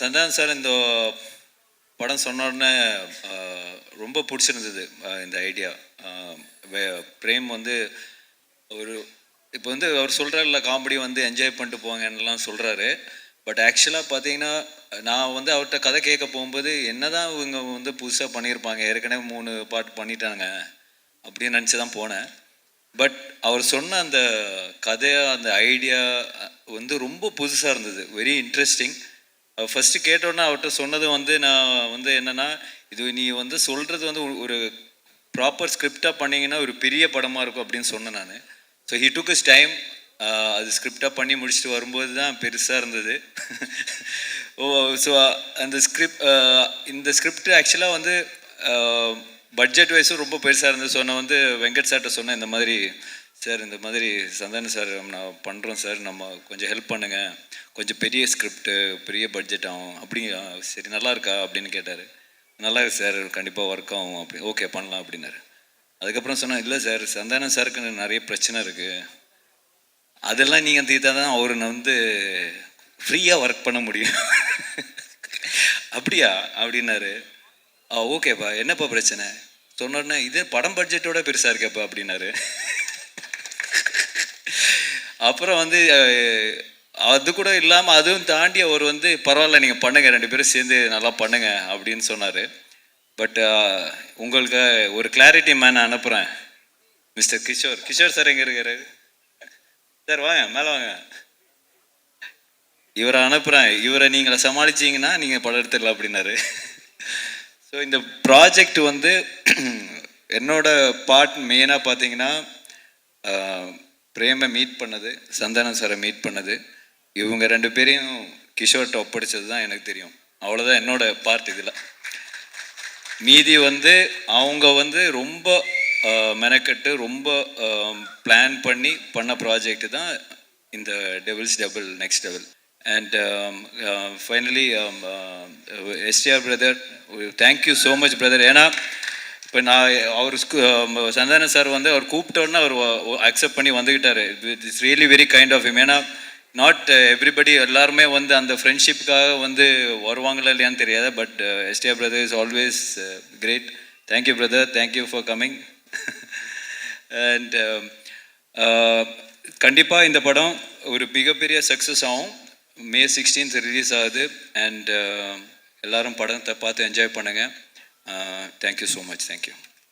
Santhanam sir இந்த படம் சொன்ன உடனே ரொம்ப பிடிச்சிருந்தது இந்த ஐடியா. பிரேம் வந்து ஒரு இப்போ வந்து அவர் சொல்கிறார்ல காமெடி வந்து என்ஜாய் பண்ணிட்டு போங்கன்னெலாம் சொல்கிறாரு. பட் ஆக்சுவலாக பார்த்தீங்கன்னா நான் வந்து அவர்கிட்ட கதை கேட்க போகும்போது என்ன தான் இவங்க வந்து புதுசாக பண்ணியிருப்பாங்க, ஏற்கனவே 3 பாட்டு பண்ணிட்டாங்க அப்படின்னு நினச்சி தான் போனேன். பட் அவர் சொன்ன அந்த கதையாக அந்த ஐடியா வந்து ரொம்ப புதுசாக இருந்தது, வெரி இன்ட்ரெஸ்டிங். ஃபஸ்ட்டு கேட்டோன்னா அவர்கிட்ட சொன்னது வந்து நான் வந்து என்னென்னா, இது நீ வந்து சொல்கிறது வந்து ஒரு ப்ராப்பர் ஸ்கிரிப்டாக பண்ணிங்கன்னா ஒரு பெரிய படமாக இருக்கும் அப்படின்னு சொன்னேன் நான். So he took is time. அது ஸ்கிரிப்டாக பண்ணி முடிச்சுட்டு வரும்போது தான் பெருசாக இருந்தது. ஸோ அந்த இந்த ஸ்கிரிப்ட் ஆக்சுவலாக வந்து பட்ஜெட் வைஸும் ரொம்ப பெருசாக இருந்தது. ஸோ நான் வந்து வெங்கட் சார்கிட்ட சொன்னேன், இந்த மாதிரி சார் இந்த மாதிரி சந்தானம் சார் நான் பண்ணுறோம் சார், நம்ம கொஞ்சம் ஹெல்ப் பண்ணுங்கள், கொஞ்சம் பெரிய ஸ்கிரிப்டு பெரிய பட்ஜெட் ஆகும் அப்படிங்க. சரி நல்லா இருக்கா அப்படின்னு கேட்டார். நல்லா இருக்கு சார், கண்டிப்பாக ஒர்க் ஆகும் அப்படி, ஓகே பண்ணலாம் அப்படின்னாரு. அதுக்கப்புறம் சொன்னேன், இல்லை சார் சந்தானம் சாருக்கு நிறைய பிரச்சனை இருக்குது, அதெல்லாம் நீங்கள் தீர்த்தா தான் அவர் வந்து ஃப்ரீயாக ஒர்க் பண்ண முடியும். அப்படியா அப்படின்னாரு. ஓகேப்பா என்னப்பா பிரச்சனை சொன்னோடனே, இது படம் பட்ஜெட்டோட பெருசாக இருக்கேப்பா அப்படின்னாரு. அப்புறம் வந்து அது கூட இல்லாமல் அதுவும் தாண்டி அவர் வந்து பரவாயில்ல நீங்கள் பண்ணுங்கள், 2 பேரும் சேர்ந்து நல்லா பண்ணுங்க அப்படின்னு சொன்னார். பட் உங்களுக்கு ஒரு கிளாரிட்டி மேன் அனுப்புகிறேன், மிஸ்டர் கிஷோர் சார் எங்கே இருக்காரு சார், வாங்க மேலே வாங்க. இவரை அனுப்புகிறேன், இவரை நீங்களை சமாளிச்சிங்கன்னா நீங்கள் படம் எடுத்துடலாம் அப்படின்னாரு. ஸோ இந்த ப்ராஜெக்ட் வந்து என்னோட பார்ட் மெயினாக பார்த்தீங்கன்னா பிரேமை மீட் பண்ணது, சந்தானம் சாரை மீட் பண்ணது, இவங்க 2 பேரையும் கிஷோர்கிட்ட ஒப்படைச்சது தான் எனக்கு தெரியும். அவ்வளோதான் என்னோட பார்ட் இதில். மீதி வந்து அவங்க வந்து ரொம்ப மெனக்கட்டு ரொம்ப பிளான் பண்ணி பண்ண ப்ராஜெக்ட் தான் இந்த devils double next level. And finally STR brother, thank you so much brother. ஏன்னா இப்போ நான் அவர் சந்தானம் சார் வந்து அவர் கூப்பிட்டோன்னா அவர் அக்செப்ட் பண்ணி வந்துக்கிட்டார். It's really very kind of him. ஏன்னா நாட் எவ்ரிபடி எல்லாருமே வந்து அந்த ஃப்ரெண்ட்ஷிப்புக்காக வந்து வருவாங்களா இல்லையான்னு தெரியாது. But STR brother is always great. Thank you brother, thank you for coming. And கண்டிப்பாக இந்த படம் ஒரு மிகப்பெரிய சக்ஸஸ் ஆகும். May 16th ரிலீஸ் ஆகுது. அண்ட் எல்லோரும் படத்தை பார்த்து என்ஜாய் பண்ணுங்கள். Thank you so much. Thank you.